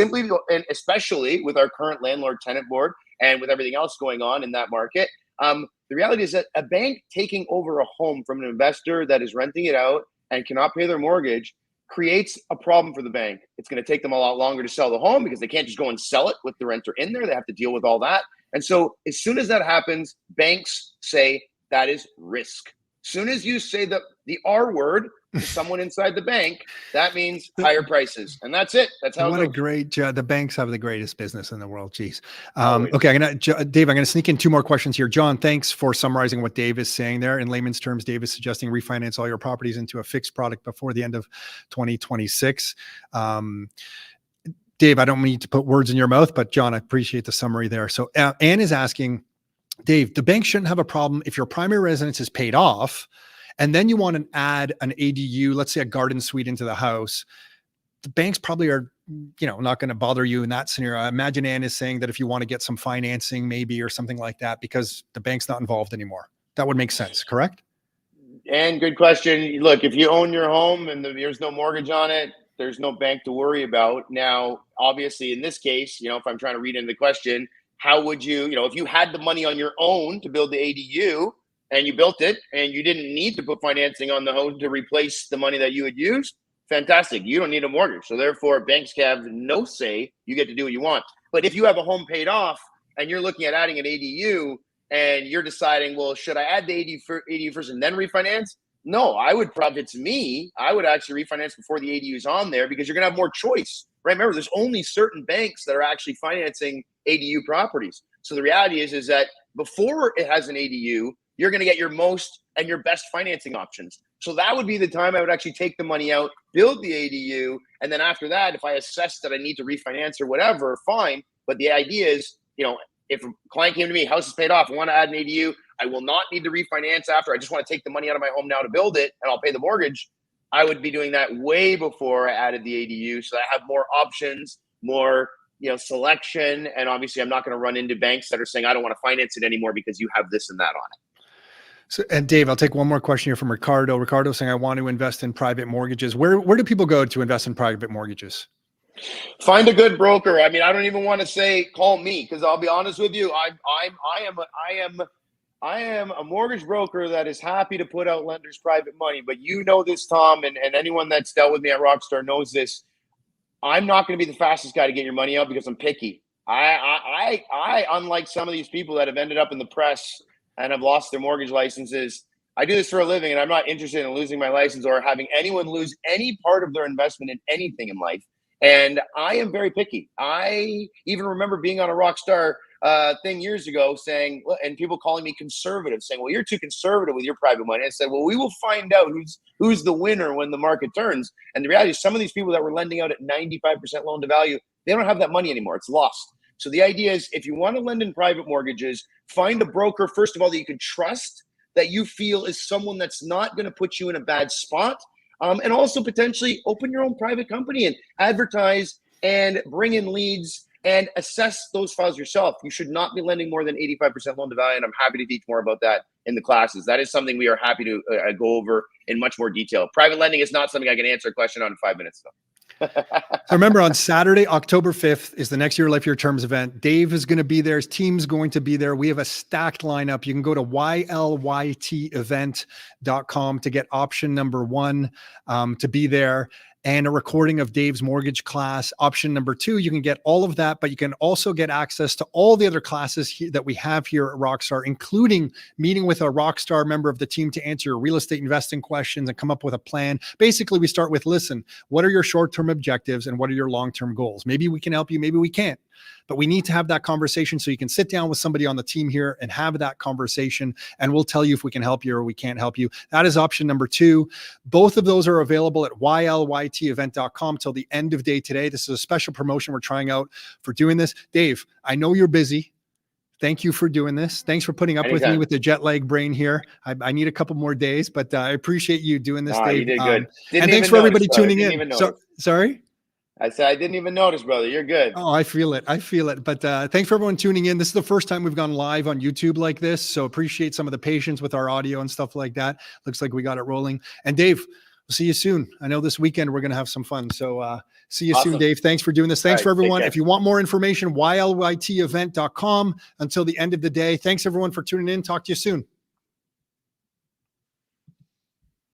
especially with our current landlord-tenant board and with everything else going on in that market, the reality is that a bank taking over a home from an investor that is renting it out and cannot pay their mortgage creates a problem for the bank. It's going to take them a lot longer to sell the home because they can't just go and sell it with the renter in there. They have to deal with all that. And so as soon as that happens, banks say that is risk. As soon as you say the R word to someone inside the bank, that means higher prices. And that's it. That's how what it a goes. great job. The banks have the greatest business in the world. Geez. Okay. Dave, I'm going to sneak in 2 more questions here. John, thanks for summarizing what Dave is saying there. In layman's terms, Dave is suggesting refinance all your properties into a fixed product before the end of 2026. Dave, I don't mean to put words in your mouth, but John, I appreciate the summary there. So Anne is asking, Dave, the bank shouldn't have a problem if your primary residence is paid off and then you want to add an ADU, let's say a garden suite into the house. The banks probably are, not going to bother you in that scenario. I imagine Anne is saying that if you want to get some financing maybe or something like that, because the bank's not involved anymore. That would make sense, correct? And good question. Look, if you own your home and there's no mortgage on it, there's no bank to worry about. Now, obviously, in this case, if I'm trying to read into the question, how would you, if you had the money on your own to build the ADU and you built it and you didn't need to put financing on the home to replace the money that you had used, fantastic. You don't need a mortgage. So therefore, banks have no say. You get to do what you want. But if you have a home paid off and you're looking at adding an ADU and you're deciding, well, should I add the ADU first and then refinance? No, I would probably, if it's me, I would actually refinance before the ADU is on there because you're going to have more choice, right? Remember, there's only certain banks that are actually financing ADU properties. So the reality is that before it has an ADU, you're going to get your most and your best financing options. So that would be the time I would actually take the money out, build the ADU, and then after that, if I assess that I need to refinance or whatever, fine. But the idea is, if a client came to me, house is paid off, I want to add an ADU, I will not need to refinance after. I just want to take the money out of my home now to build it, and I'll pay the mortgage. I would be doing that way before I added the ADU, so I have more options, more selection, and obviously I'm not going to run into banks that are saying I don't want to finance it anymore because you have this and that on it. So, and Dave, I'll take one more question here from Ricardo. Ricardo saying, I want to invest in private mortgages. Where do people go to invest in private mortgages? Find a good broker. I mean, I don't even want to say call me because I'll be honest with you. I am a mortgage broker that is happy to put out lenders' private money. But this, Tom, and anyone that's dealt with me at Rockstar knows this. I'm not going to be the fastest guy to get your money out because I'm picky. I unlike some of these people that have ended up in the press and have lost their mortgage licenses, I do this for a living, and I'm not interested in losing my license or having anyone lose any part of their investment in anything in life. And I am very picky. I even remember being on a Rockstar thing years ago saying, and people calling me conservative, saying, well, you're too conservative with your private money. I said, well, we will find out who's the winner when the market turns. And the reality is some of these people that were lending out at 95% loan to value, they don't have that money anymore. It's lost. So the idea is, if you want to lend in private mortgages, find a broker, first of all, that you can trust, that you feel is someone that's not going to put you in a bad spot. And also potentially open your own private company and advertise and bring in leads and assess those files yourself. You should not be lending more than 85% loan to value. And I'm happy to teach more about that in the classes. That is something we are happy to go over in much more detail. Private lending is not something I can answer a question on in 5 minutes, though. So remember, on Saturday, October 5th is the Next Year Life Your Terms event. Dave is going to be there. His team's going to be there. We have a stacked lineup. You can go to ylytevent.com to get option number 1 to be there, and a recording of Dave's mortgage class. Option number 2, you can get all of that, but you can also get access to all the other classes that we have here at Rockstar, including meeting with a Rockstar member of the team to answer your real estate investing questions and come up with a plan. Basically, we start with, listen, what are your short-term objectives and what are your long-term goals? Maybe we can help you, maybe we can't. But we need to have that conversation, so you can sit down with somebody on the team here and have that conversation, and we'll tell you if we can help you or we can't help you. That is option number 2. Both of those are available at ylytevent.com till the end of day today. This is a special promotion we're trying out for doing this. Dave, I know you're busy. Thank you for doing this. Thanks for putting up with me with the jet lag brain here. I need a couple more days, but I appreciate you doing this, Dave. You did good. And thanks for everybody tuning in. Sorry? I said, I didn't even notice, brother. You're good. Oh, I feel it. But thanks for everyone tuning in. This is the first time we've gone live on YouTube like this. So appreciate some of the patience with our audio and stuff like that. Looks like we got it rolling. And Dave, we'll see you soon. I know this weekend we're going to have some fun. So see you soon, Dave. Thanks for doing this. Thanks for everyone. If you want more information, ylytevent.com until the end of the day. Thanks everyone for tuning in. Talk to you soon.